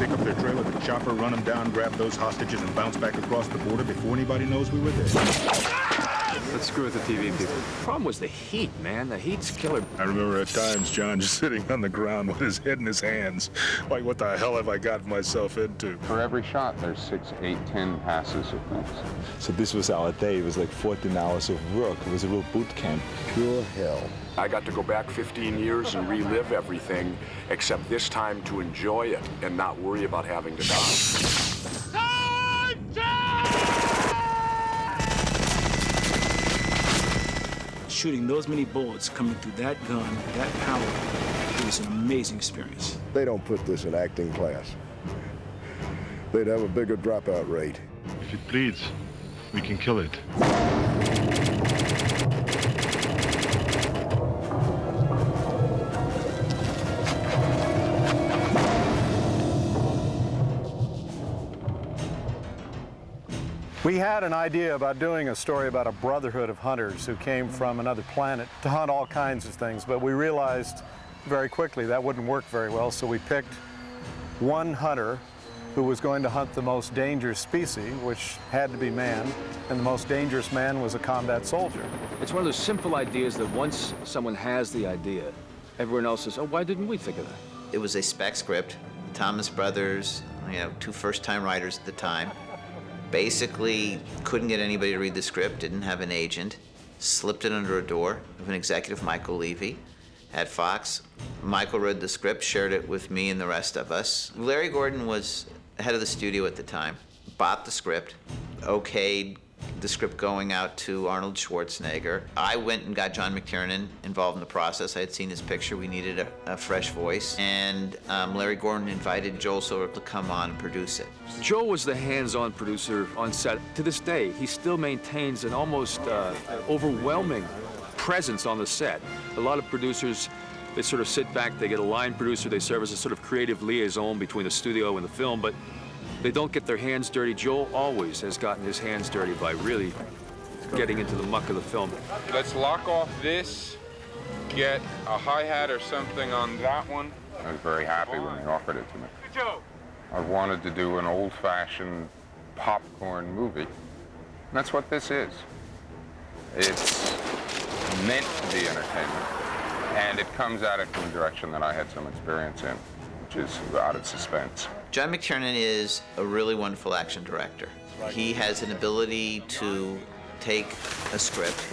pick up their trailer, the chopper, run them down, grab those hostages, and bounce back across the border before anybody knows we were there. Let's screw with the TV people. Problem was the heat, man. The heat's killer. I remember at times John just sitting on the ground with his head in his hands. Like, what the hell have I gotten myself into? For every shot, there's 6, 8, 10 passes of things. So this was our day. It was like 14 hours of work. It was a real boot camp. Pure hell. I got to go back 15 years and relive everything, except this time to enjoy it and not worry about having to die. Shooting those many bullets coming through that gun, that power, it was an amazing experience. They don't put this in acting class. They'd have a bigger dropout rate. If it bleeds, we can kill it. We had an idea about doing a story about a brotherhood of hunters who came from another planet to hunt all kinds of things, but we realized very quickly that wouldn't work very well, so we picked one hunter who was going to hunt the most dangerous species, which had to be man, and the most dangerous man was a combat soldier. It's one of those simple ideas that once someone has the idea, everyone else says, oh, why didn't we think of that? It was a spec script. Thomas Brothers, two first-time writers at the time, basically couldn't get anybody to read the script, didn't have an agent, slipped it under a door of an executive, Michael Levy, at Fox. Michael read the script, shared it with me and the rest of us. Larry Gordon was head of the studio at the time, bought the script, okayed the script going out to Arnold Schwarzenegger. I went and got John McTiernan involved in the process. I had seen his picture. We needed a fresh voice. And Larry Gordon invited Joel Silver to come on and produce it. Joel was the hands-on producer on set. To this day, he still maintains an almost overwhelming presence on the set. A lot of producers, they sort of sit back, they get a line producer, they serve as a sort of creative liaison between the studio and the film, but they don't get their hands dirty. Joel always has gotten his hands dirty by really getting into the muck of the film. Let's lock off this, get a hi-hat or something on that one. I was very happy when they offered it to me. I wanted to do an old-fashioned popcorn movie. And that's what this is. It's meant to be entertainment, and it comes at it from a direction that I had some experience in, which is out of suspense. John McTiernan is a really wonderful action director. He has an ability to take a script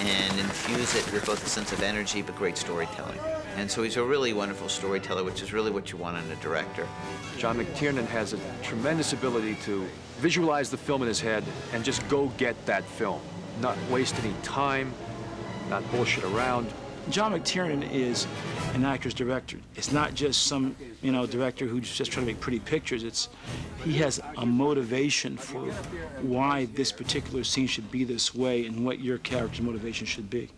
and infuse it with both a sense of energy but great storytelling. And so he's a really wonderful storyteller, which is really what you want in a director. John McTiernan has a tremendous ability to visualize the film in his head and just go get that film, not waste any time, not bullshit around. John McTiernan is an actor's director. It's not just some, director who's just trying to make pretty pictures. He has a motivation for why this particular scene should be this way and what your character's motivation should be.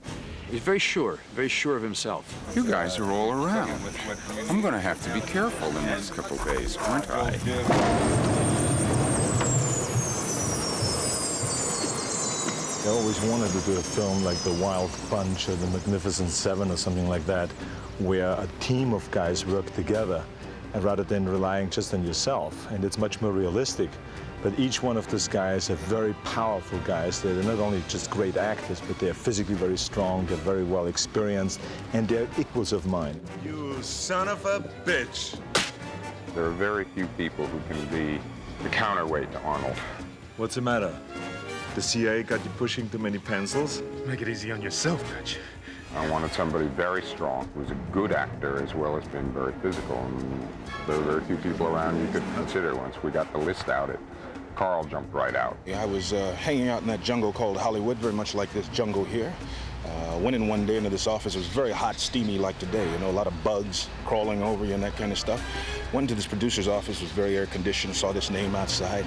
He's very sure of himself. You guys are all around. I'm going to have to be careful the next couple days, aren't I? I always wanted to do a film like The Wild Bunch or The Magnificent Seven or something like that, where a team of guys work together, and rather than relying just on yourself. And it's much more realistic. But each one of these guys are very powerful guys. They're not only just great actors, but they're physically very strong, they're very well experienced, and they're equals of mine. You son of a bitch. There are very few people who can be the counterweight to Arnold. What's the matter? The CIA got you pushing too many pencils? Make it easy on yourself, Dutch. I wanted somebody very strong, who's a good actor as well as being very physical. And there were very few people around you could consider. Once we got the list out, Carl jumped right out. Yeah, I was hanging out in that jungle called Hollywood, very much like this jungle here. Went in one day into this office. It was very hot, steamy like today. A lot of bugs crawling over you and that kind of stuff. Went into this producer's office, was very air conditioned, saw this name outside.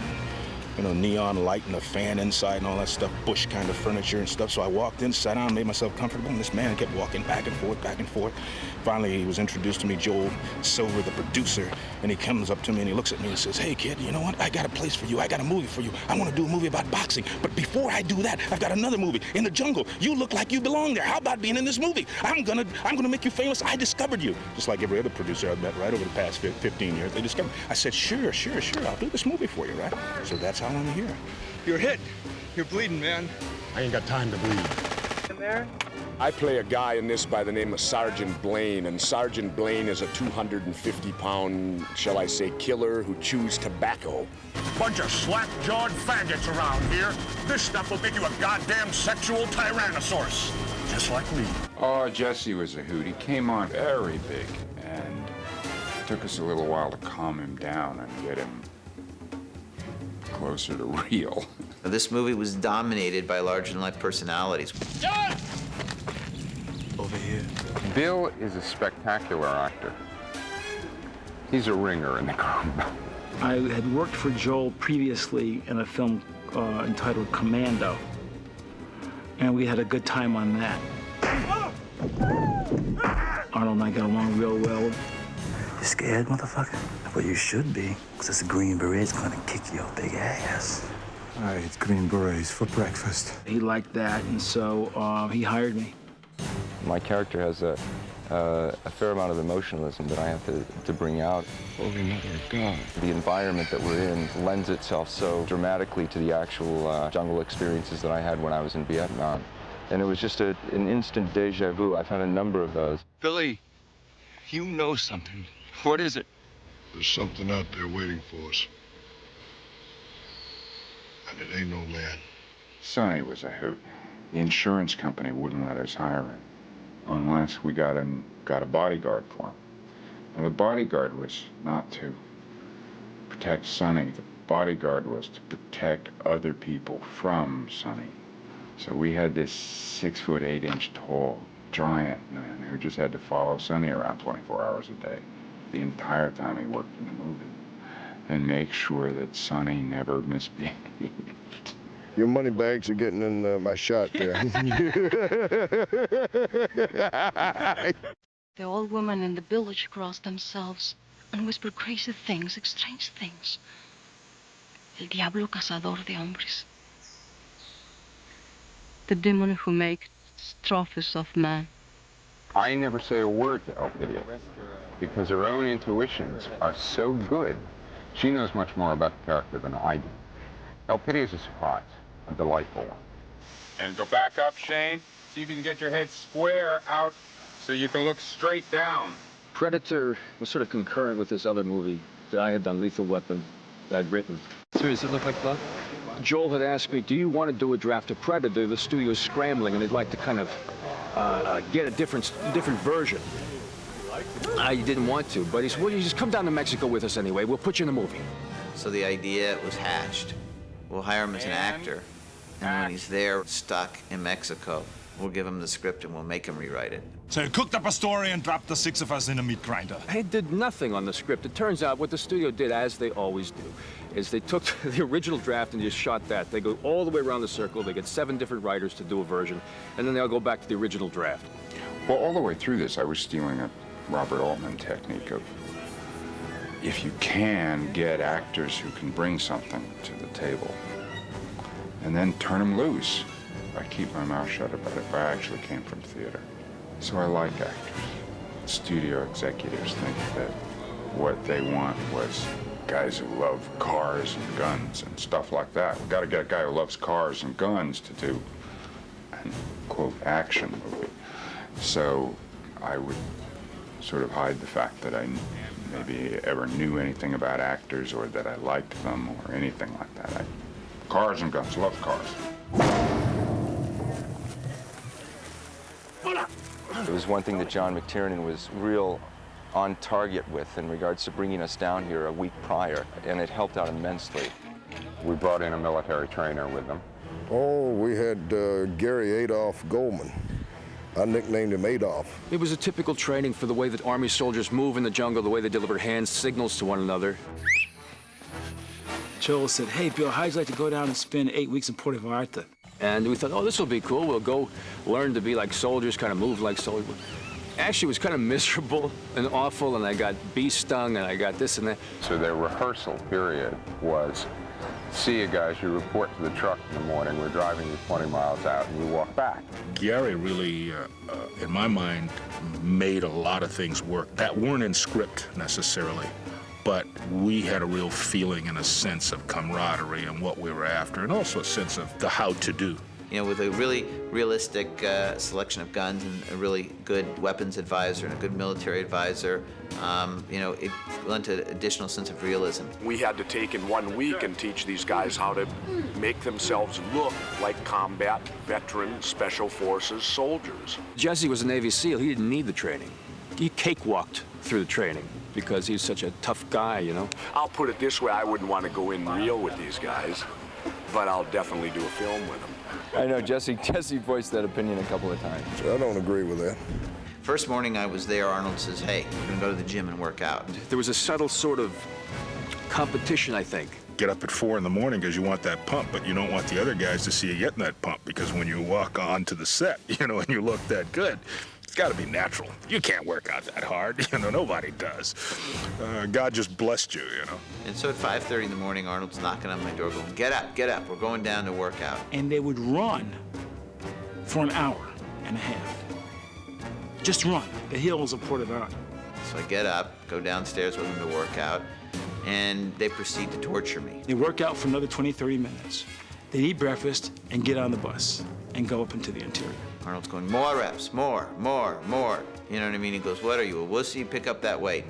you know, neon light and a fan inside and all that stuff, bush kind of furniture and stuff. So I walked in, sat down, made myself comfortable, and this man kept walking back and forth, back and forth. Finally, he was introduced to me, Joel Silver, the producer, and he comes up to me and he looks at me and says, "Hey, kid, you know what? I got a place for you. I got a movie for you. I want to do a movie about boxing. But before I do that, I've got another movie, In the Jungle. You look like you belong there. How about being in this movie? I'm gonna make you famous. I discovered you." Just like every other producer I've met right over the past 15 years, they discovered. I said, sure, I'll do this movie for you, right? So that's how I'm here. You're hit. You're bleeding, man. I ain't got time to bleed. In there? I play a guy in this by the name of Sergeant Blaine, and Sergeant Blaine is a 250-pound, shall I say, killer who chews tobacco. Bunch of slack-jawed faggots around here. This stuff will make you a goddamn sexual tyrannosaurus. Just like me. Oh, Jesse was a hoot. He came on very big, and it took us a little while to calm him down and get him closer to real. This movie was dominated by larger-than-life personalities. John! Over here. Bill is a spectacular actor. He's a ringer in the group. I had worked for Joel previously in a film entitled Commando, and we had a good time on that. Arnold and I got along real well. You scared, motherfucker? Well, you should be, because this Green Beret's gonna kick your big ass. I ate Green Berets for breakfast. He liked that, and so he hired me. My character has a fair amount of emotionalism that I have to bring out. Holy Mother of God. The environment that we're in lends itself so dramatically to the actual jungle experiences that I had when I was in Vietnam. And it was just an instant deja vu. I've had a number of those. Billy, you know something. What is it? There's something out there waiting for us. And it ain't no man. Sonny was a hoot. The insurance company wouldn't let us hire him unless we got a bodyguard for him. And the bodyguard was not to protect Sonny. The bodyguard was to protect other people from Sonny. So we had this 6'8" tall giant man who just had to follow Sonny around 24 hours a day, the entire time he worked in the movie, and make sure that Sonny never misbehaved. Your money bags are getting in my shot there. The old women in the village cross themselves and whisper crazy things, strange things. El diablo cazador de hombres. The demon who makes trophies of man. I never say a word to Elpidia because her own intuitions are so good. She knows much more about the character than I do. Elpidia is a surprise, a delightful one. And go back up, Shane. See if you can get your head square out so you can look straight down. Predator was sort of concurrent with this other movie that I had done, Lethal Weapon, that I'd written. Sir, does it look like blood? Joel had asked me, do you want to do a draft of Predator? The studio's scrambling, and they'd like to kind of get a different version. I didn't want to, but he said, well, you just come down to Mexico with us anyway. We'll put you in the movie. So the idea was hatched. We'll hire him as an actor, and when he's there, stuck in Mexico, we'll give him the script and we'll make him rewrite it. So you cooked up a story and dropped the 6 of us in a meat grinder. I did nothing on the script. It turns out what the studio did, as they always do, is they took the original draft and just shot that. They go all the way around the circle. They get 7 different writers to do a version, and then they'll go back to the original draft. Well, all the way through this, I was stealing a Robert Altman technique of, if you can get actors who can bring something to the table, and then turn them loose. I keep my mouth shut about it, but I actually came from theater. So I like actors. Studio executives think that what they want was guys who love cars and guns and stuff like that. We've got to get a guy who loves cars and guns to do an, quote, action movie. So I would sort of hide the fact that I maybe ever knew anything about actors or that I liked them or anything like that. Cars and guns, love cars. It was one thing that John McTiernan was real on target with in regards to bringing us down here a week prior, and it helped out immensely. We brought in a military trainer with them. Oh, we had Gary Adolph Goldman. I nicknamed him Adolf. It was a typical training for the way that Army soldiers move in the jungle, the way they deliver hand signals to one another. Joel said, hey, Bill, how'd you like to go down and spend 8 weeks in Puerto Vallarta? And we thought, oh, this will be cool. We'll go learn to be like soldiers, kind of move like soldiers. Actually, it was kind of miserable and awful, and I got bee stung, and I got this and that. So their rehearsal period was, see you guys, you report to the truck in the morning, we're driving you 20 miles out, and you walk back. Gary really, in my mind, made a lot of things work that weren't in script necessarily, but we had a real feeling and a sense of camaraderie and what we were after, and also a sense of the how to do. You know, with a really realistic selection of guns and a really good weapons advisor and a good military advisor, you know, it lent an additional sense of realism. We had to take in 1 week and teach these guys how to make themselves look like combat veteran special forces soldiers. Jesse was a Navy SEAL. He didn't need the training. He cakewalked through the training because he's such a tough guy, you know. I'll put it this way, I wouldn't want to go in real with these guys, but I'll definitely do a film with them. I know Jesse voiced that opinion a couple of times. I don't agree with that. First morning I was there, Arnold says, hey, we're gonna go to the gym and work out. There was a subtle sort of competition, I think. Get up at 4 in the morning because you want that pump, but you don't want the other guys to see you getting that pump, because when you walk onto the set, you know, and you look that good, it's got to be natural. You can't work out that hard. You know, nobody does. God just blessed you, you know. And so at 5:30 in the morning, Arnold's knocking on my door going, get up, we're going down to work out. And they would run for an hour and a half. Just run the hills of Puerto Vallarta. So I get up, go downstairs with them to work out, and they proceed to torture me. They work out for another 20, 30 minutes. They eat breakfast and get on the bus and go up into the interior. Arnold's going, more reps, more. You know what I mean? He goes, what are you, a wussy? Pick up that weight.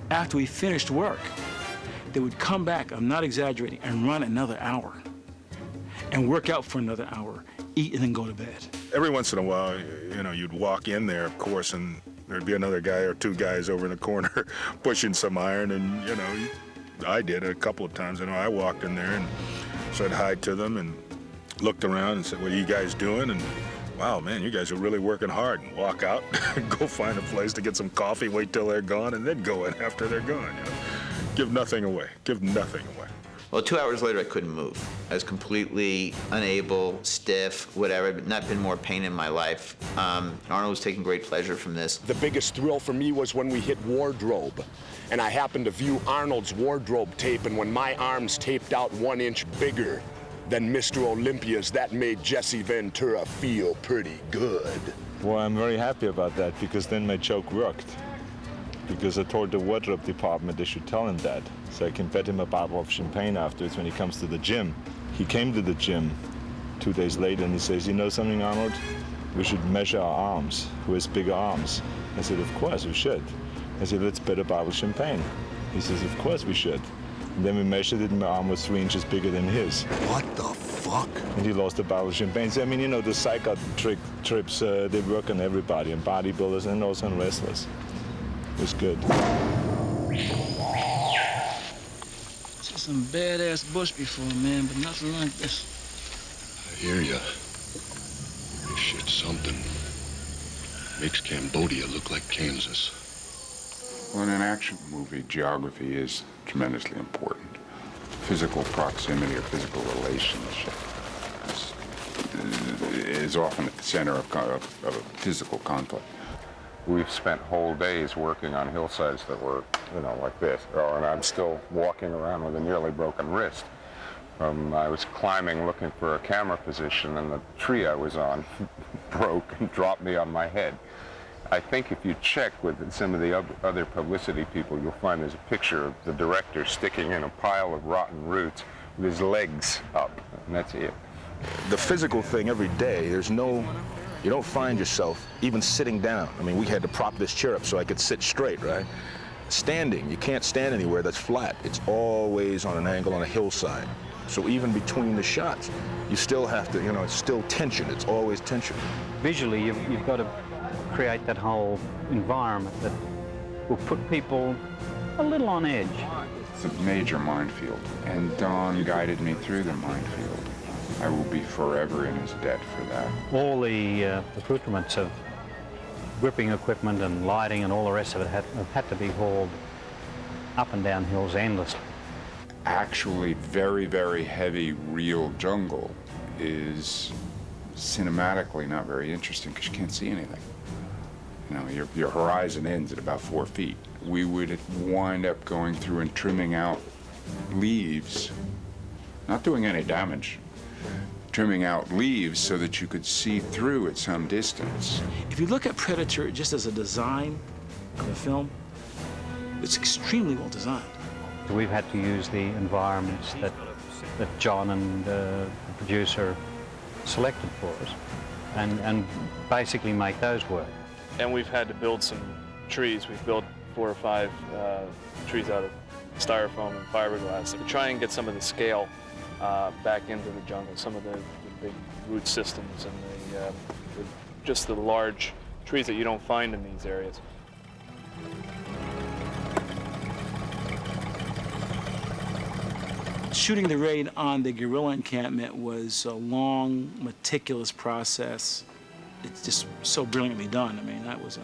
After we finished work, they would come back, I'm not exaggerating, and run another hour and work out for another hour, eat, and then go to bed. Every once in a while, you know, you'd walk in there, of course, and there'd be another guy or two guys over in the corner pushing some iron, and, you know, I did a couple of times. You know, I walked in there and said hi to them and looked around and said, what are you guys doing? And wow, man, you guys are really working hard. And walk out, go find a place to get some coffee, wait till they're gone, and then go in after they're gone, you know. Give nothing away. Give nothing away. Well, 2 hours later, I couldn't move. I was completely unable, stiff, whatever, but not been more pain in my life. Arnold was taking great pleasure from this. The biggest thrill for me was when we hit wardrobe, and I happened to view Arnold's wardrobe tape, and when my arms taped out 1 inch bigger than Mr. Olympia's, that made Jesse Ventura feel pretty good. Well, I'm very happy about that, because then my joke worked. Because I told the wardrobe department they should tell him that, so I can bet him a bottle of champagne afterwards when he comes to the gym. He came to the gym 2 days later and he says, you know something, Arnold? We should measure our arms. Who has bigger arms? I said, of course we should. I said, let's bet a bottle of champagne. He says, of course we should. And then we measured it and my arm was 3 inches bigger than his. What the fuck? And he lost a bottle of champagne. So, I mean, you know, the psychout trips, they work on everybody, on bodybuilders and also on wrestlers. It was good. Seen some badass bush before, man, but nothing like this. I hear ya. This shit's something. Makes Cambodia look like Kansas. Well, in an action movie, geography is tremendously important. Physical proximity or physical relationship is often at the center of a physical conflict. We've spent whole days working on hillsides that were, you know, like this. And I'm still walking around with a nearly broken wrist. I was climbing looking for a camera position, and the tree I was on broke and dropped me on my head. I think if you check with some of the other publicity people, you'll find there's a picture of the director sticking in a pile of rotten roots with his legs up, and that's it. The physical thing every day, you don't find yourself even sitting down. I mean, we had to prop this chair up so I could sit straight, right? Standing, you can't stand anywhere that's flat. It's always on an angle on a hillside. So even between the shots, you still have to, you know, it's still tension. It's always tension. Visually, you've got to create that whole environment that will put people a little on edge. It's a major minefield, and Don guided me through the minefield. I will be forever in his debt for that. All the accoutrements of gripping equipment and lighting and all the rest of it have had to be hauled up and down hills endlessly. actually very, very heavy real jungle is cinematically not very interesting because you can't see anything. You know, your horizon ends at about 4 feet. We would wind up going through and trimming out leaves, not doing any damage, trimming out leaves so that you could see through at some distance. If you look at Predator just as a design of a film, it's extremely well designed. We've had to use the environments that John and the producer selected for us and basically make those work. And we've had to build some trees. We've built 4 or 5 trees out of styrofoam and fiberglass to try and get some of the scale back into the jungle, some of the big root systems and just the large trees that you don't find in these areas. Shooting the raid on the guerrilla encampment was a long, meticulous process. It's just so brilliantly done. I mean, that was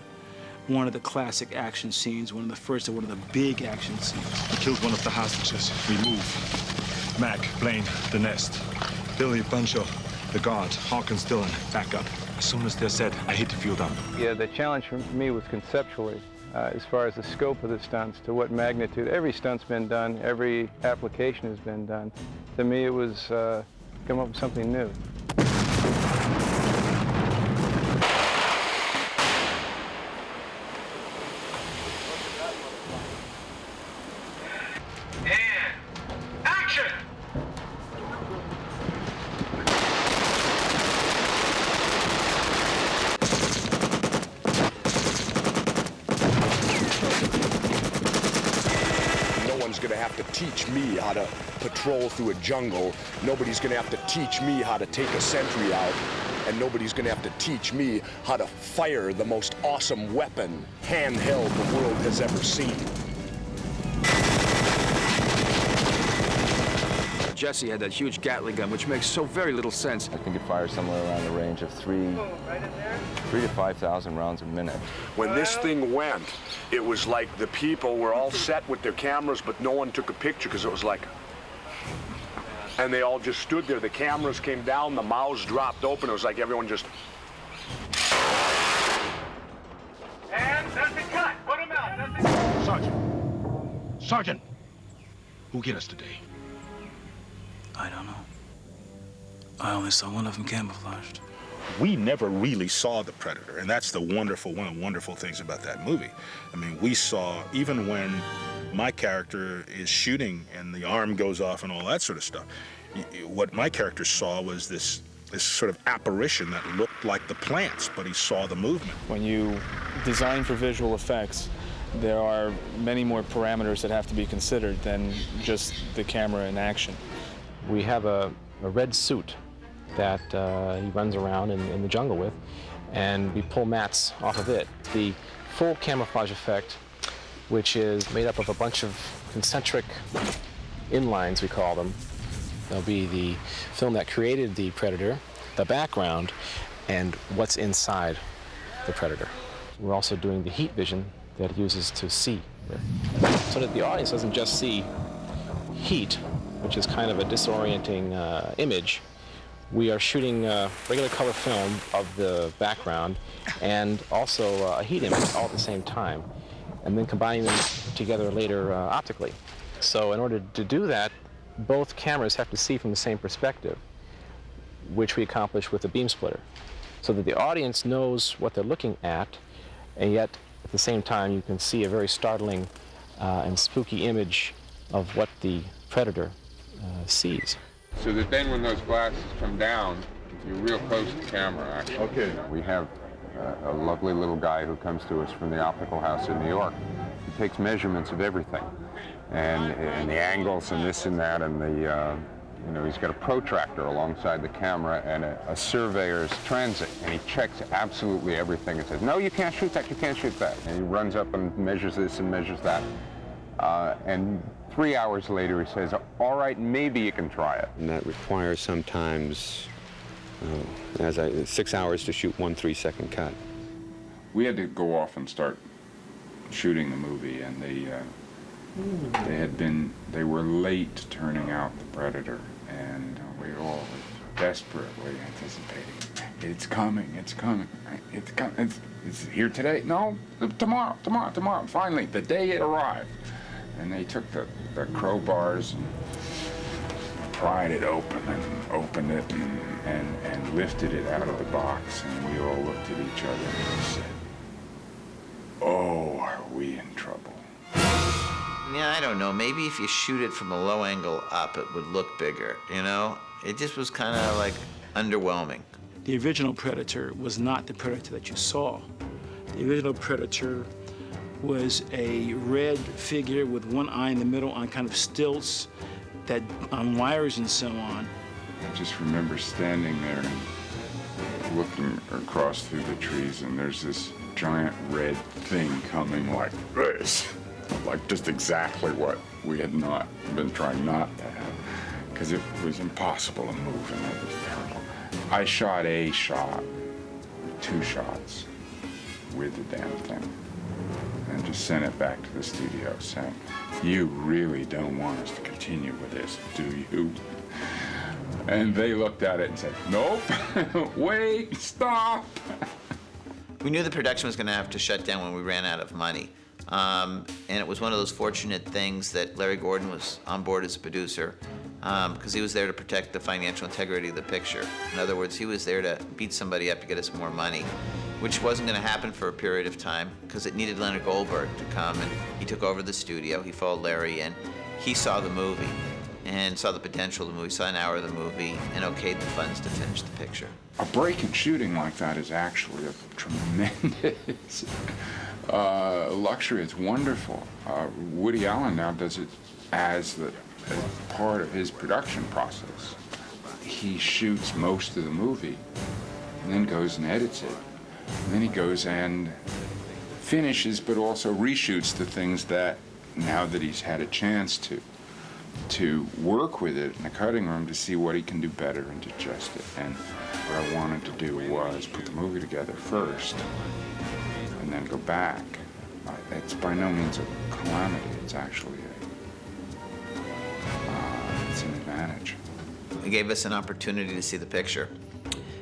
one of the classic action scenes, one of the first and one of the big action scenes. We killed one of the hostages. We move. Mac, Blaine, the nest. Billy, Pancho, the guard, Hawkins, Dillon, back up. As soon as they're set, I hit the field up. Yeah, the challenge for me was conceptually, as far as the scope of the stunts, to what magnitude. Every stunt's been done, every application has been done. To me, it was come up with something new. Teach me how to patrol through a jungle. Nobody's gonna have to teach me how to take a sentry out, and nobody's gonna have to teach me how to fire the most awesome weapon, handheld, the world has ever seen. Jesse had that huge Gatling gun, which makes so very little sense. I think it fires somewhere around the range of 3 to 5,000 rounds a minute. When this thing went, it was like the people were all set with their cameras, but no one took a picture because it was like, and they all just stood there. The cameras came down, the mouths dropped open. It was like everyone just. And that's the cut. Put him out. Sergeant. Sergeant. Who get us today? I don't know. I only saw one of them camouflaged. We never really saw the Predator, and that's one of the wonderful things about that movie. I mean, we saw, even when my character is shooting and the arm goes off and all that sort of stuff, what my character saw was this sort of apparition that looked like the plants, but he saw the movement. When you design for visual effects, there are many more parameters that have to be considered than just the camera in action. We have a red suit that he runs around in the jungle with, and we pull mats off of it. The full camouflage effect, which is made up of a bunch of concentric inlines, we call them. There'll be the film that created the Predator, the background, and what's inside the Predator. We're also doing the heat vision that it uses to see with, so that the audience doesn't just see heat, which is kind of a disorienting image. We are shooting regular color film of the background and also a heat image all at the same time, and then combining them together later optically. So in order to do that, both cameras have to see from the same perspective, which we accomplish with a beam splitter, so that the audience knows what they're looking at, and yet at the same time you can see a very startling and spooky image of what the Predator sees. So that then when those glasses come down, you're real close to the camera, actually. Okay. We have a lovely little guy who comes to us from the optical house in New York. He takes measurements of everything, and the angles and this and that, and the, he's got a protractor alongside the camera and a surveyor's transit, and he checks absolutely everything and says, no, you can't shoot that, you can't shoot that. And he runs up and measures this and measures that. And 3 hours later, he says, all right, maybe you can try it. And that requires sometimes 6 hours to shoot 1 3-second cut. We had to go off and start shooting the movie, and They were late turning out the Predator, and we all were desperately anticipating. It's coming, it's coming, it's coming. It's here today? No, tomorrow. Finally, the day it arrived. And they took the crowbars and pried it open and opened it and lifted it out of the box, and we all looked at each other and said, "Oh, are we in trouble?" Yeah, I don't know. Maybe if you shoot it from a low angle up, it would look bigger, you know? It just was kind of like underwhelming. The original Predator was not the Predator that you saw. The original Predator was a red figure with one eye in the middle on kind of stilts that on wires and so on. I just remember standing there and looking across through the trees, and there's this giant red thing coming like this. Like just exactly what we had not been trying not to have, because it was impossible to move, and it was terrible. I shot a shot, 2 shots with the damn thing, and just sent it back to the studio saying, "You really don't want us to continue with this, do you?" And they looked at it and said, "Nope, wait, stop." We knew the production was going to have to shut down when we ran out of money. And it was one of those fortunate things that Larry Gordon was on board as a producer, because he was there to protect the financial integrity of the picture. In other words, he was there to beat somebody up to get us more money, which wasn't going to happen for a period of time because it needed Leonard Goldberg to come, and he took over the studio. He followed Larry in. He saw the movie and saw the potential of the movie, saw an hour of the movie, and okayed the funds to finish the picture. A break in shooting like that is actually a tremendous luxury. It's wonderful. Woody Allen now does it as part of his production process. He shoots most of the movie and then goes and edits it. And then he goes and finishes, but also reshoots the things that, now that he's had a chance to work with it in the cutting room to see what he can do better and to adjust it. And what I wanted to do was put the movie together first and then go back. It's by no means a calamity. It's actually it's an advantage. It gave us an opportunity to see the picture.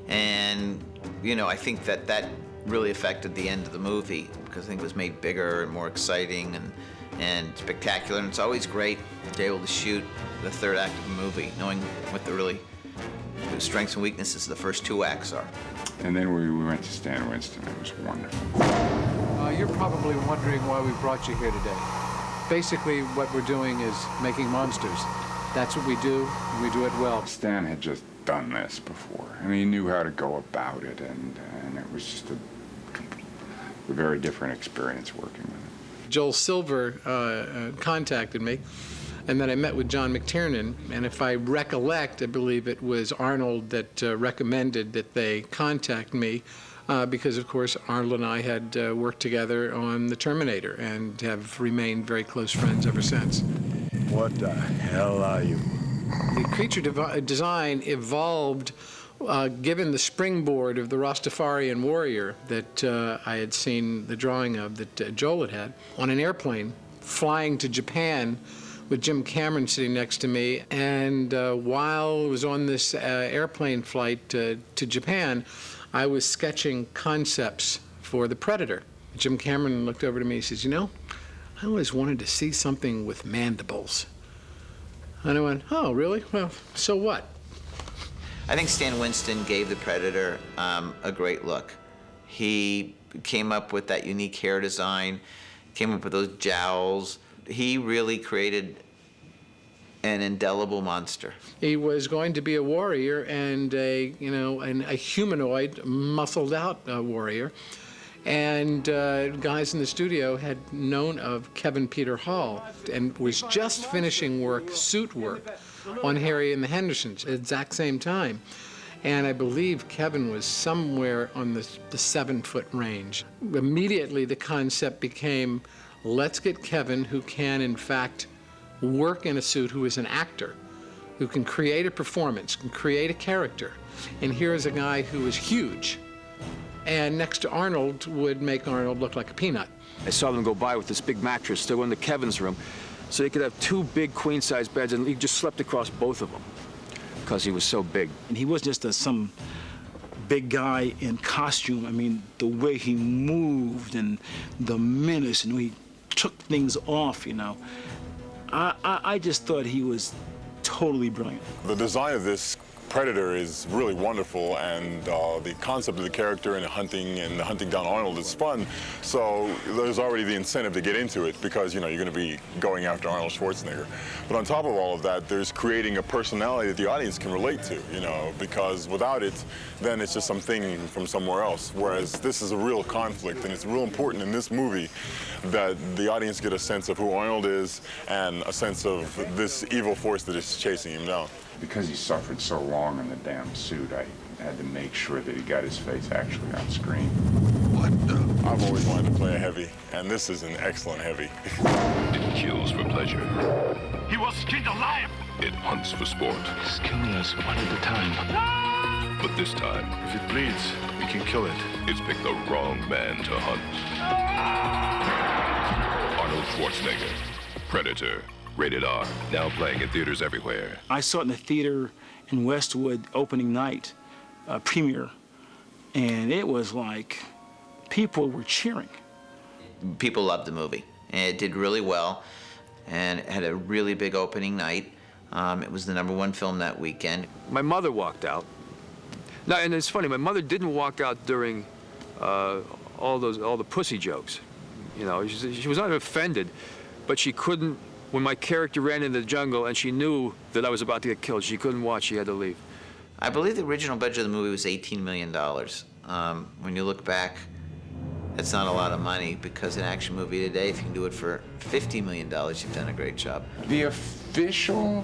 And, you know, I think that really affected the end of the movie because I think it was made bigger and more exciting and spectacular. And it's always great to be able to shoot the third act of a movie, knowing what the strengths and weaknesses of the first 2 acts are. And then we went to Stan Winston. It was wonderful. You're probably wondering why we brought you here today. Basically, what we're doing is making monsters. That's what we do, and we do it well. Stan had just done this before, and he knew how to go about it, and it was just a very different experience working with it. Joel Silver contacted me, and then I met with John McTiernan, and if I recollect, I believe it was Arnold that recommended that they contact me because, of course, Arnold and I had worked together on The Terminator and have remained very close friends ever since. What the hell are you? The creature design evolved given the springboard of the Rastafarian warrior that I had seen the drawing of that Joel had on an airplane flying to Japan with Jim Cameron sitting next to me. And while I was on this airplane flight to Japan, I was sketching concepts for The Predator. Jim Cameron looked over to me and says, "You know, I always wanted to see something with mandibles." And I went, "Oh, really? Well, so what?" I think Stan Winston gave The Predator a great look. He came up with that unique hair design, came up with those jowls. He really created an indelible monster. He was going to be a warrior and a humanoid, muscled out warrior. And guys in the studio had known of Kevin Peter Hall and was just finishing suit work on Harry and the Hendersons at the exact same time. And I believe Kevin was somewhere on the 7-foot range. Immediately the concept became, let's get Kevin, who can in fact work in a suit, who is an actor, who can create a performance, can create a character. And here's a guy who is huge. And next to Arnold would make Arnold look like a peanut. I saw them go by with this big mattress. They were in the Kevin's room. So he could have 2 big queen-size beds, and he just slept across both of them because he was so big. And he wasn't just some big guy in costume. I mean, the way he moved and the menace and the way he took things off, you know. I just thought he was totally brilliant. The design of this Predator is really wonderful, and the concept of the character and the hunting down Arnold is fun. So there's already the incentive to get into it because, you know, you're going to be going after Arnold Schwarzenegger. But on top of all of that, there's creating a personality that the audience can relate to, you know, because without it, then it's just something from somewhere else. Whereas this is a real conflict, and it's real important in this movie that the audience get a sense of who Arnold is and a sense of this evil force that is chasing him down. Because he suffered so long in the damn suit, I had to make sure that he got his face actually on screen. What the? I've always wanted to play a heavy, and this is an excellent heavy. It kills for pleasure. He was skinned alive! It hunts for sport. It's killing us one at a time. But this time, if it bleeds, we can kill it. It's picked the wrong man to hunt. Arnold Schwarzenegger, Predator. Rated R, now playing in theaters everywhere. I saw it in the theater in Westwood opening night premiere, and it was like people were cheering. People loved the movie, and it did really well, and it had a really big opening night. It was the #1 film that weekend. My mother walked out. Now, and it's funny, my mother didn't walk out during all the pussy jokes. You know, she was not offended, but she couldn't. When my character ran into the jungle and she knew that I was about to get killed, she couldn't watch, she had to leave. I believe the original budget of the movie was $18 million. When you look back, it's not a lot of money because an action movie today, if you can do it for $50 million, you've done a great job. The official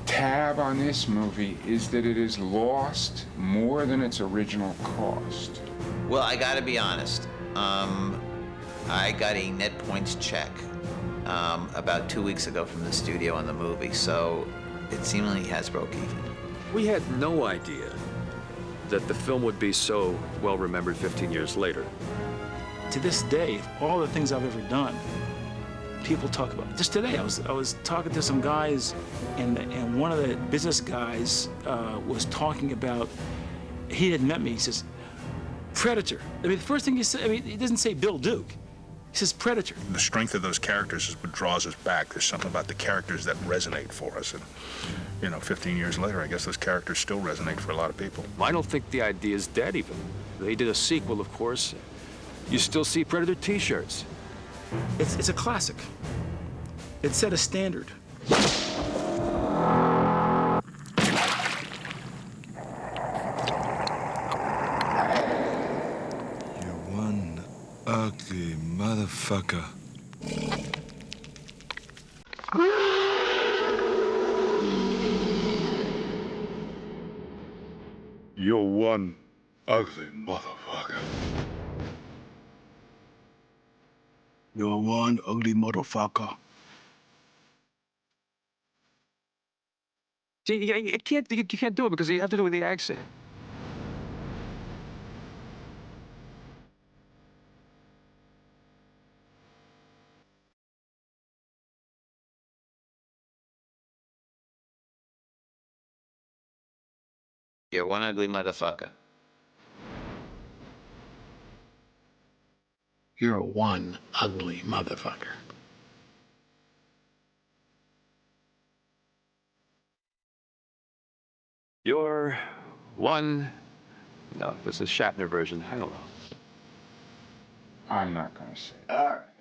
tab on this movie is that it has lost more than its original cost. Well, I gotta be honest. I got a net points check about 2 weeks ago from the studio on the movie, so it seemingly has broke even. We had no idea that the film would be so well remembered 15 years later. To this day, all the things I've ever done, people talk about. Just today, I was talking to some guys, and one of the business guys was talking about. He had met me. He says, "Predator." I mean, the first thing he said. I mean, he doesn't say Bill Duke. He says Predator. The strength of those characters is what draws us back. There's something about the characters that resonate for us. And, you know, 15 years later, I guess those characters still resonate for a lot of people. I don't think the idea is dead even. They did a sequel, of course. You still see Predator t-shirts. It's a classic. It set a standard. Ugly motherfucker. You're one ugly motherfucker. You're one ugly motherfucker. See, you can't do it because you have to do it with the accent. You're one ugly motherfucker. You're one ugly motherfucker. You're one... No, this is Shatner version. I don't know. I'm not gonna say it. All right.